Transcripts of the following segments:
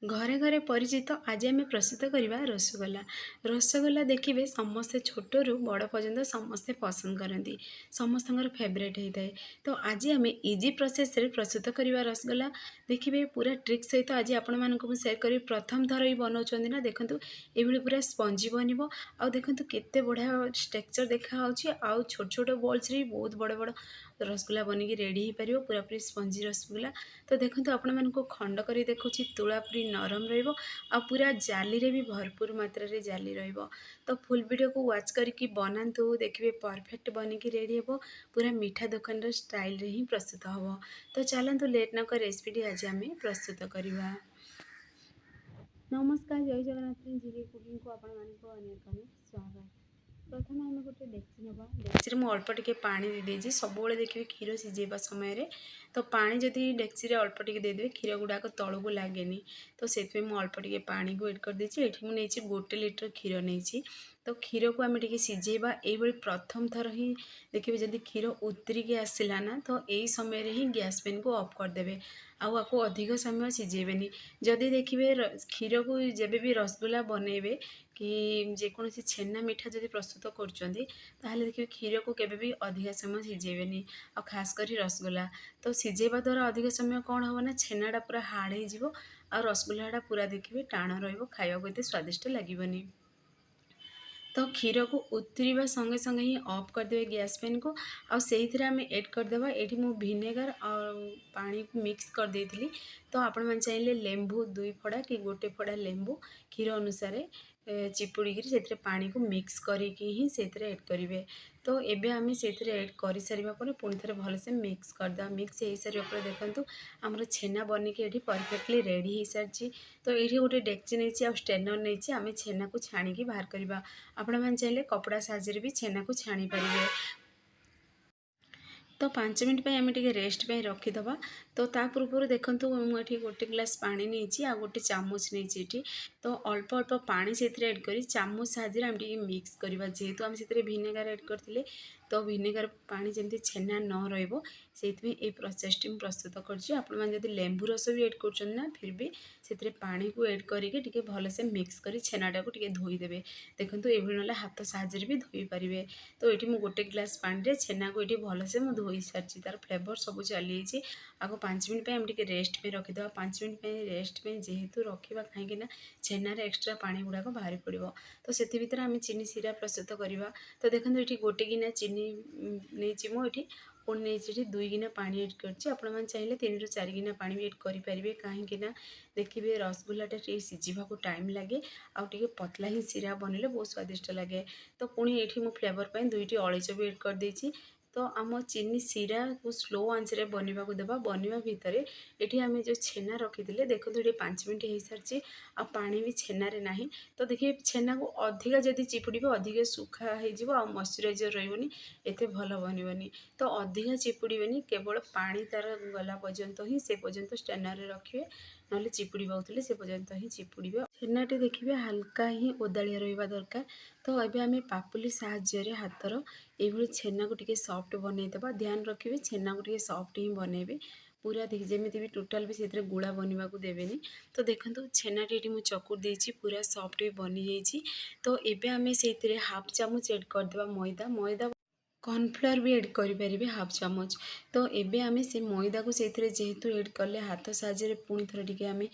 घरे घरे परिचित आज आम प्रस्तुत करवा रसगोला। रसगोला देखिए समस्ते छोटू बड़ पर्यंत समस्ते पसंद करती, समस्त फेवरेट होता है। तो आज आम इजी प्रोसेस रे प्रस्तुत करवा रसगोला देखिए पूरा ट्रिक सहित आज आपण मानक सेयार करी। प्रथम थर ही बनाऊँ ना, देखो ये पूरा स्पंजी बन आ देखो केते बढ़िया टेक्सचर देखा आउ छोट छोट बॉल्स रे बहुत बड़ बड़ रसगोला बनिकी रेडी हो पार, पूरा पूरी स्पंजी रसगोला। तो देखो आपण मानक खंड कर देखुँ तुला पूरी नरम रहिबो आ पूरा जाली रे भी भरपूर मात्रा रे जाली रहिबो। तो फुल वीडियो को वाच करके बनातु, देखिए परफेक्ट बनिकी रेडी हेबो, पूरा मीठा दुकान रो स्टाइल रे ही प्रस्तुत हबो। तो चलतु लेट न कर रेसिपी आज आम प्रस्तुत करवा। नमस्कार, जय जगन्नाथ। जीके कुकिंग को आपण मानक अनेक अनेक स्वागत। प्रथम आम गोटे डेक्ची नवा, डेक्ची में अल्प टिके पानी दे देजी। सब देखिए क्षीर सीझेबा समय तो पानी जदि डेक्ची रे अल्प टिके देदेवे क्षीर गुड़ाक तलू को लगे, तो से अल्प टिके पानी को एड कर देछि। एठी मु नेछि 1 लिटर क्षीर नहीं। तो क्षीर को आम टिके सीझेबा। ये प्रथम थर ही देखिए जदि क्षीर उतरिकी आसला ना, तो यही समय ही गैस पेन को ऑफ करदे। आपको अधिक समय सीझेबेनी। जदि देखिए क्षीर को जब भी रसगोला बनइबे कि जेकोसी छेना मिठा जदि प्रस्तुत करुँच, ताहले देखिए क्षीर को केबे भी अधिक समय सीझेबेनी। आ खास करी रसगोला तो सीझेबा द्वारा अधिक समय कौन हम ना, छेनाटा पूरा हार्ड हो आ रसगोलाटा पूरा देखिए टाण रहिबो, खाइबाकू एते स्वादिष्ट लागबनी। तो क्षीर को उतरवा संगे संगे ही ऑफ करदे गैस पेन को। आउ आम एड करदेवा। ये मु भिनेगार और पानी को मिक्स कर देती। तो आपण मैंने चाहिए लेंबू 2 फड़ा कि 1 फड़ा लेंबू क्षीर अनुसार चिपुड़ी से पानी को मिक्स करके ही से एड करेंगे। तो एबे आम से एड कर सारा पर पुणी थे भलसे मिक्स करदे। मिक्स हो सारा पर देखूँ आमर छेना बनिकी ये परफेक्टली रेडी हो सारी। तो ये गोटे डेक्ची नहीं आ स्टेनर नहीं, आम छेना को छाणिकी बाहर करवा। आपण मैंने चाहिए कपड़ा साहाଯ୍य भी छेना को छाणी पारे। तो 5 मिनट पे आम टे रेस्ट पे रखीदबा। तो ता पूर्व देखूँ मुझे 1 ग्लास पानी नहीं आ 1 चामच नहीं। तो अल्प अल्प पानी से एड कर चामच साहाଯ୍य आम टे मिक्स करवा। जेहेतु आम से भिनेगार एड करते, तो भिनेगार पानी जमी छेना न रही से प्रोसेस प्रस्तुत कर। लेंबू रस भी एड करना फिर भी से पानी को एड करके भलसे मिक्स कर छेनाटा को धोईदेवे। देखो ये ना हाथ साहाଯ୍य भी धोई पारे। तो ये मुझे 1 ग्लास पानी छेना को ये भलसे मुझे धोई सारी, तार फ्लेवर सब चली आगे 5 मिनट आम टे रेस्ट पे रखीद। 5 मिनट रेस्ट पे जेहेतु रखा कहीं छेनार एक्सट्रा पानी गुड़ाक बाहरी पड़ो। तो से भर आम चीनी सीरा प्रस्तुत करवा। तो देखो ये 1 गिना चीनी नहीं मुझे पुणी नहीं 2 गिना पानी एड कर। चाहिए 3 ରୁ 4 गिना पानी भी एड करेंगे। कहीं देखिए रसगोलाटा सीझा टाइम लगे आगे पतला ही सीरा बनले बहुत स्वादिष्ट लगे। तो पुणी ये मु फ्लेवर पर 2टी अलैच भी एड कर देछि। तो आम चीनी सीरा को स्लो आंच रे बनवा को देवा। बनवा भितर ये आम जो छेना रखी थे देखो ये 5 मिनट हो सारी आ पानी भी छेनारे ना। तो देखिए छेना को अधिक जदि चिपुड़ अधिक सुखा हो मॉइस्चराइजर रही एत भल बननी। तो अधिक चिपुड़े केवल पानी तार गला पर्यंत ही से पर्यंत स्टेनर रखिए, ना चिपुड़ी पाते से पर्यंत ही चिपुड़े। छेनाटी देखिए हल्का ही ओदाड़िया रहा दरकार। तो ये आम पापुली साहाଯ୍य हाथर ये छेना को टिके सॉफ्ट बनईदेवा। ध्यान रखिए छेना को टिके सॉफ्ट ही बनइबे, पूरा जमी भी टोटाल भी से गुड़ा बनवा को देवेनि। तो देखो छेनाटी ये मुझे चकुर देती पूरा सॉफ्ट भी बनी जाइए। तो ये आम से 1/2 चामच एड करदे मैदा। मैदा कॉर्नफ्लोर भी एड करें 1/2 चामच। तो ये आम से मैदा को से जेहेतु एड कले हाथ साहाଯ୍य पुणी थोड़ा टी आम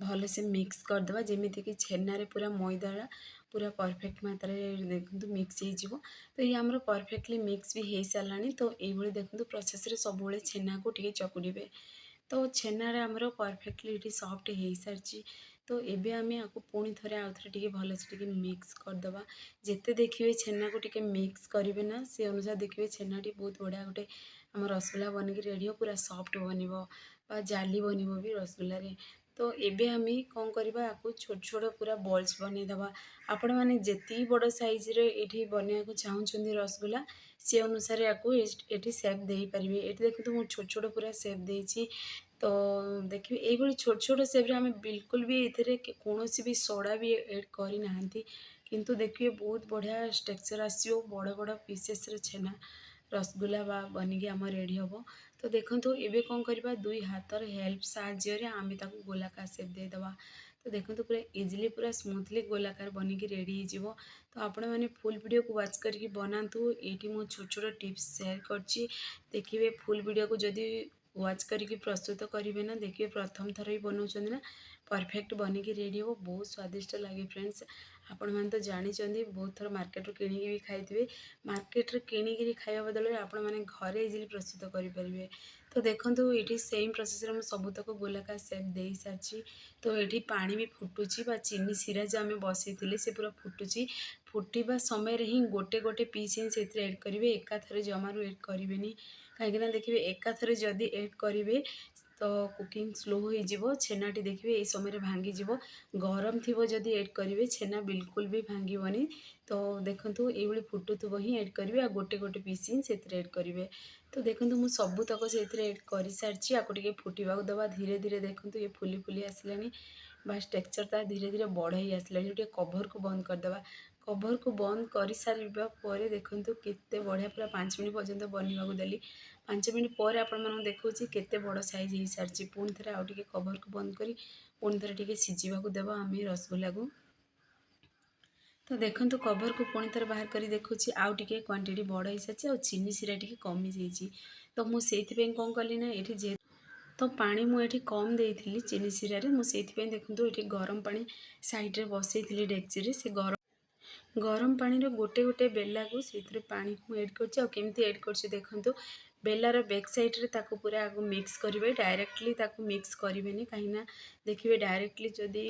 भलसे मिक्स करदे, जमीक छेनारे पूरा मैदा पूरा परफेक्ट मात्रा देखो मिक्स हो। तो ये आमर परफेक्टली मिक्स भी हो सारा। तो ये देखो प्रोसेस सब छेना को टी चकुड़े। तो छेनारे आमर परफेक्टली ये सॉफ्ट हो सारी। तो ये आम आपको पुणी थे आउ थे भलसे टी मिक्स करदे। जिते देखिए छेना को टी मिक्स करेंगे ना, से अनुसार देखिए छेनाटी बहुत बढ़िया गोटे आम रसगोला बनिकी रेडी हो, पूरा सॉफ्ट बन जाली बन भी रसगोल। तो ये आम कौन करवा आपको छोट छोट पूरा बॉल्स बनईदेवा। आपण मैंने जी बड़ साइज ये बनवाक चाहूँगी रसगोला सी अनुसार आपको ये सेप दे पारे। ये देखो मुझे छोट छोट पूरा सेप देती। तो देखिए ये छोट छोट सेप्रे आम बिल्कुल भी ये कौन भी सोडा भी एड करना, किंतु देखिए बहुत बढ़िया टेक्सचर आसो बड़ बड़ पीसेस छेना रसगोला बा बनिकी आम रेडी हम। तो देखंतु एबे कौन करबा दुई हाथर हेल्प साहाय्य आमे ताकू गोलाकार शेप देदेबा। तो देखंतु पूरा इजिली पूरा स्मूथली गोलाकार बनिकी रेडी हो। तो आपण मैंने फुल वीडियो को वाच करके बनातु। ये मो छोट छोट टिप्स शेयर करछि। देखिए फुल वीडियो को जदि वाच करके प्रस्तुत करेंगे ना, देखिए प्रथम थर ही बनाऊँ ना परफेक्ट बनिकी रेडी हो, बहुत स्वादिष्ट लगे फ्रेंड्स। आपण मैंने तो जानी बहुत थर मार्केट रू किଣିकी भी खाइथिबे। मार्केट रे किଣିकी खाଇବା बदल आपण मैंने घरे इजिली प्रस्तुत करेंगे। तो देखंतु ये सेम प्रोसेस रे सबुतक गोलाकार शेप दे सारी। तो ये पानी भी फुटुची बा चीनी सिरा जो आम बसई से पूरा फुटुची। फुटवा समय ही गोटे गोटे पीस ही से एड करेंगे, एकाथरे जमारू एड करेंगे। कहीं देखिए एकाथरे जदि एड करेंगे तो कुकिंग स्लो हो छेनाटी देखिए ये समय भांगी गरम थी जदि एड करेंगे छेना बिल्कुल भी भांगनी। तो देखो ये फुटुव ही एड करेंगे आ गोटे गोटे पीस ही से एड करेंगे। तो देखो मुझे सबुतक से एड कर सारी आपको फुटवा दबा धीरे धीरे। देखो ये फुली फुली आसला बास टेक्सचर ता धीरे धीरे बड़ ही आसला। कभर को बंद करदे। कभर को बंद कर सारा पर देखो केते बढ़िया पूरा 5 मिनट पर्यंत बनवाक देली। 5 मिनट पर आपण देखा केते बड़ साइज हो सारी। पुणी थे आउ टे कभर को बंद करी पुणी थे टे सिझाक देव आम रसगुल्ला को। तो देखो कभर को पुणी थर बाहर कर देखुची आउ टे क्वांटिटी बड़ हो सारी आ चीनी सिरा टे कमी जाइए। तो मुझे कौन कली ना ये जे तो पानी मुझे कम देती चीनी सिरा मुझे देखो ये गरम पानी साइड्रे बसई डेक्ची से गरम पानी रो गोटे गोटे बेला को से पानी को एड करमती एड कर देखो बेलार बैक साइड्रे ताको पूरा आगो मिक्स करेंगे। डायरेक्टली ताको मिक्स करेंगे कहीं देखिए डायरेक्टली जदि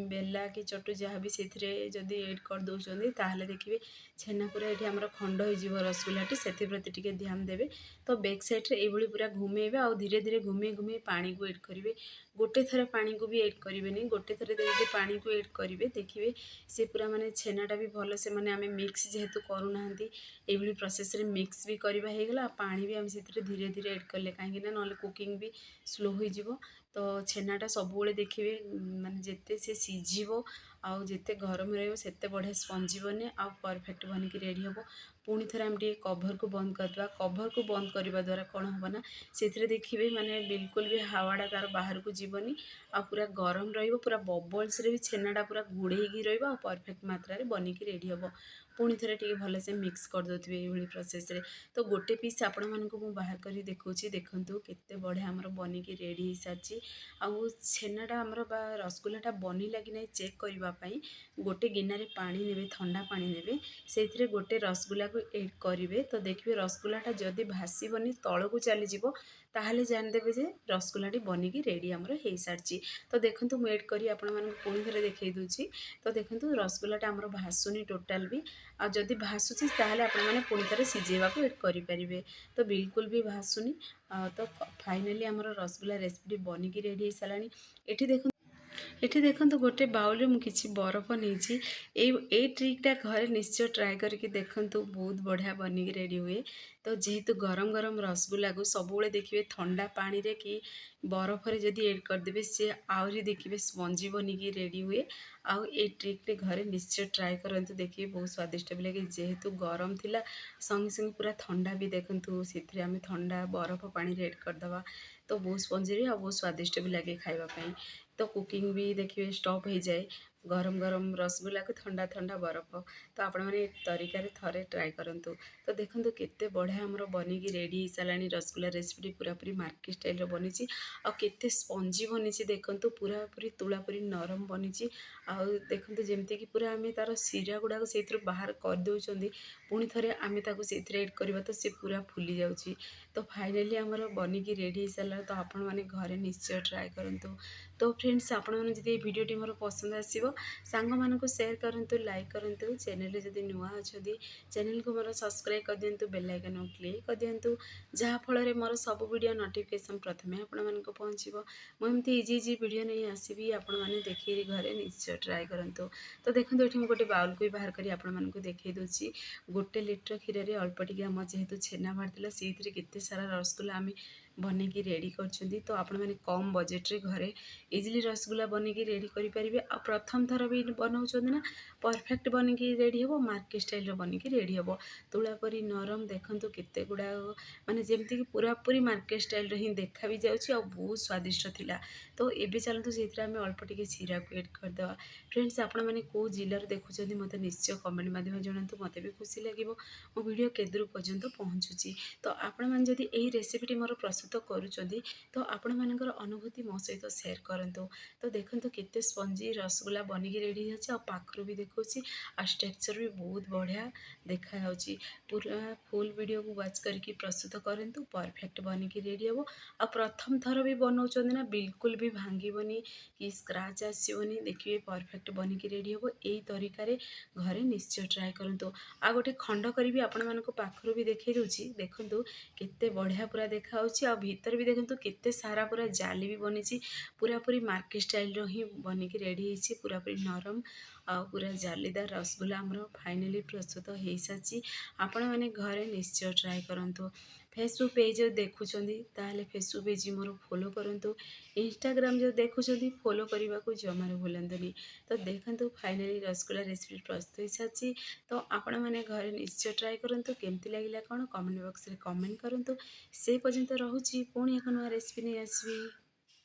बेला कि चटू जहाँ भी से जदि एड कर दौरान ताहले देखिए छेना पूरा ये आम खंड हो रसगुल्लाटी से प्रति ध्यान देवे। तो बैक साइड्रे ये पूरा घुमेबे आ धीरे धीरे घुमे घुमे पानी को एड करेंगे। गोटे थर पानी को भी एड करेंगे, गोटे थर पानी को एड करेंगे देखिए सी पूरा माने छेनाटा भी भल से माने आमे मिक्स जेहेतु करूना ये प्रोसेस रे मिक्स भी करवा हो गला। पानी भी आम से धीरे धीरे एड कले कहीं ना कुकिंग भी स्लो हो। तो छेनाटा सब देखिए माने जिते से सिझिबो आउ जिते गरम रहिते बढ़िया स्पंजी बने आ परफेक्ट बनिकी रेडी हो। पुणी थे आम कभर को बंद करदे। कभर को बंद करने द्वारा कौन हम ना से देखिए माने बिल्कुल भी हावाटा तार बाहर को जीवनी आ पूरा गरम पूरा बबल्स रे भी छेनाटा पूरा घोड़ेगी परफेक्ट मात्रा रे बनिकी रेडी हो। पुणी थे टे भल से मिक्स कर दे ये प्रोसेस रे। तो गोटे पीस आपण मानक बाहर कर देखुची देखंतु केते बढ़िया हमर बनिकी रेडी हो सारी। आउ छेनाटा आमर बा रसगुल्लाटा बनिला कि नहीं चेक करने गोटे गिनारे पानी नेबे, ठंडा पानी नेबे से गोटे रसगुल्ला को एड करेंगे। तो देखिए रसगुल्लाटा जदि भासीबनी तल को चलीज ताहले जानदेवे जे रसगुल्लाटी बनिकी रेडी आमर हो सारी। तो देखो मुझे एड करी आपण मानक पुणी थे देखई दूची। तो देखो रसगुल्लाटा आमर भासुनी टोटाल भी आ जदि भासुची ताहले आपण माने पुणी थे सिझेबाक एड करेंगे। तो बिल्कुल भी भासुनी। तो फाइनाली आमर रसगुल्ला रेसिपी बनिकी रेडी हो सारा। ये देखो गोटे बाउल में किसी बरफ नहीं ये ट्रिकटा घरे निश्चय ट्राए करके देखो बहुत बढ़िया बनिकी रेडी हुए। तो जेहेतु गरम गरम रसगुल्ला को सब देखिए ठंडा पानी रे कि बरफ रे जदि एड करदे सी आहरी देखिए स्पंजी बनिकी रेडी हुए। आउ ये ट्रिक्टे घरे निश्चय ट्राए करंतु देखिए बहुत स्वादिष्ट भी लगे। जेहेतु गरम थिला संगे संगे पूरा ठंडा भी देखंतु से आम ठंडा बरफ पानी रे एड करदवा। तो बहुत स्पंजी आ बहुत स्वादिष्ट भी लगे खाइबा पई। तो कुकिंग भी देखिए स्टॉप हो जाए गरम गरम रसगुल्ला को ठंडा ठंडा बरफ। तो आपण मैंने तरीका थे ट्राए करंतु। तो देखो केते बढ़िया हमर बनिकी रेडी हो सारा रसगुल्ला रेसिपी पूरा पूरी मार्केट स्टाइल बनी आ केते स्पंजी बनी देखो पूरा पूरी तुला पूरी नरम बनी। आ देखो जमती कि पूरा आम तार सिरा गुड़ाक से बाहर कर दौरान पुणी थे आम से एड करवा तो सी पूरा फुली जाऊँगी। तो फाइनाली आमर बनिकी रेडी हो सारा। तो आपण मैंने घरे निश्चय ट्राए करंतु। तो फ्रेंड्स आपण मैंने जब भिडियोटी मोर पसंद आसो सांग मानक शेयर करूँ, लाइक करूँ। चैनल जदि नुआ अच्छा चैनल को मोर सब्सक्राइब कर दिंतु, बेल आइकन क्लिक कर दिंतु जहाँफल मोर सब वीडियो नोटिफिकेशन प्रथमे आपण मानक पहुँचो। मुझे इजी इजी वीडियो नहीं आसबि आपण मैंने देखिए घरे निश्चय ट्राए करंतु। तो देखो ये गोटे बाउल को भी बाहर करी आपण मानक देखई दूची। गोटे लिटर क्षीर अल्प टे आम जेहेतु छेना बाहर से केते सारा रसगुल्ला आम ବନେଇକି ରେଡ଼ି କରିଛନ୍ତି। ତ ଆପଣମାନେ କମ୍ ବଜେଟ୍ରେ ଘରେ ଇଜିଲି ରସଗୋଲା ବନେଇକି ରେଡ଼ି କରିପାରିବେ। ଆଉ ପ୍ରଥମ ଥର ବି ବନାଉଛନ୍ତି ନା, ପରଫେକ୍ଟ ବନେଇକି ରେଡ଼ି ହେବ, ମାର୍କେଟ ଷ୍ଟାଇଲ୍ର ବନେଇକି ରେଡ଼ି ହେବ। ତୁଳା ପରି ନରମ, ଦେଖନ୍ତୁ କେତେ ଗୁଡ଼ାକ ମାନେ ଯେମିତିକି ପୁରାପୁରି ମାର୍କେଟ ଷ୍ଟାଇଲ୍ର ହିଁ ଦେଖା ବି ଯାଉଛି ଆଉ ବହୁତ ସ୍ୱାଦିଷ୍ଟ ଥିଲା। ତ ଏବେ ଚାଲନ୍ତୁ ସେଇଥିରେ ଆମେ ଅଳ୍ପ ଟିକେ ଜିରାକୁ ଏଡ଼୍ କରିଦେବା। ଫ୍ରେଣ୍ଡସ୍, ଆପଣମାନେ କେଉଁ ଜିଲ୍ଲାରୁ ଦେଖୁଛନ୍ତି ମୋତେ ନିଶ୍ଚୟ କମେଣ୍ଟ ମାଧ୍ୟମରେ ଜଣାନ୍ତୁ, ମୋତେ ବି ଖୁସି ଲାଗିବ ମୋ ଭିଡ଼ିଓ କେଦୂର ପର୍ଯ୍ୟନ୍ତ ପହଞ୍ଚୁଛି। ତ ଆପଣମାନେ ଯଦି ଏହି ରେସିପିଟି ମୋର ପ୍ରସ୍ତୁତ କରୁଛନ୍ତି ତ ଆପଣମାନଙ୍କର ଅନୁଭୂତି ମୋ ସହିତ ସେୟାର କରନ୍ତୁ। ତ ଦେଖନ୍ତୁ କେତେ ସ୍ପଞ୍ଜି ରସଗୋଲା ବନିକି ରେଡ଼ି ଅଛି, ଆଉ ପାଖରୁ ବି ଦେଖାଉଛି, ଆଉ ଷ୍ଟ୍ରକ୍ଚର୍ ବି ବହୁତ ବଢ଼ିଆ ଦେଖାଯାଉଛି। ପୁରା ଫୁଲ୍ ଭିଡ଼ିଓକୁ ୱାଚ୍ କରିକି ପ୍ରସ୍ତୁତ କରନ୍ତୁ, ପରଫେକ୍ଟ ବନିକି ରେଡ଼ି ହେବ। ଆଉ ପ୍ରଥମ ଥର ବି ବନାଉଛନ୍ତି ନା, ବିଲକୁଲ ବି ଭାଙ୍ଗିବନି କି ସ୍କ୍ରାଚ୍ ଆସିବନି, ଦେଖିବେ ପରଫେକ୍ଟ ବନିକି ରେଡ଼ି ହେବ। ଏଇ ତରିକାରେ ଘରେ ନିଶ୍ଚୟ ଟ୍ରାଏ କରନ୍ତୁ। ଆଉ ଗୋଟେ ଖଣ୍ଡ କରିବି ଆପଣମାନଙ୍କ ପାଖରୁ ବି ଦେଖାଇ ଦେଉଛି, ଦେଖନ୍ତୁ କେତେ ବଢ଼ିଆ ପୁରା ଦେଖାଯାଉଛି। ଆଉ ଭିତରେ ବି ଦେଖନ୍ତୁ କେତେ ସାରା ପୁରା ଜାଲି ବି ବନିଛି, ପୁରାପୁରି ମାର୍କେଟ ଷ୍ଟାଇଲ୍ର ହିଁ ବନିକି ରେଡ଼ି ହେଇଛି, ପୁରାପୁରି ନରମ ଆଉ ପୁରା ଜାଲିଦାର ରସଗୋଲା ଆମର ଫାଇନାଲି ପ୍ରସ୍ତୁତ ହେଇସାରିଛି। ଆପଣମାନେ ଘରେ ନିଶ୍ଚୟ ଟ୍ରାଏ କରନ୍ତୁ। ଫେସବୁକ୍ ପେଜ୍ ଯଦି ଦେଖୁଛନ୍ତି ତାହେଲେ ଫେସବୁକ୍ ପେଜ୍ ମୋର ଫଲୋ କରନ୍ତୁ। ଇନଷ୍ଟାଗ୍ରାମ ଯଦି ଦେଖୁଛନ୍ତି ଫଲୋ କରିବାକୁ ଜମାରୁ ଭୁଲନ୍ତୁନି। ତ ଦେଖନ୍ତୁ ଫାଇନାଲି ରସଗୋଲା ରେସିପି ପ୍ରସ୍ତୁତ ହେଇସାରିଛି। ତ ଆପଣମାନେ ଘରେ ନିଶ୍ଚୟ ଟ୍ରାଏ କରନ୍ତୁ। କେମିତି ଲାଗିଲା କ'ଣ କମେଣ୍ଟ ବକ୍ସରେ କମେଣ୍ଟ କରନ୍ତୁ। ସେ ପର୍ଯ୍ୟନ୍ତ ରହୁଛି, ପୁଣି ଏକ ନୂଆ ରେସିପି ନେଇ ଆସିବି।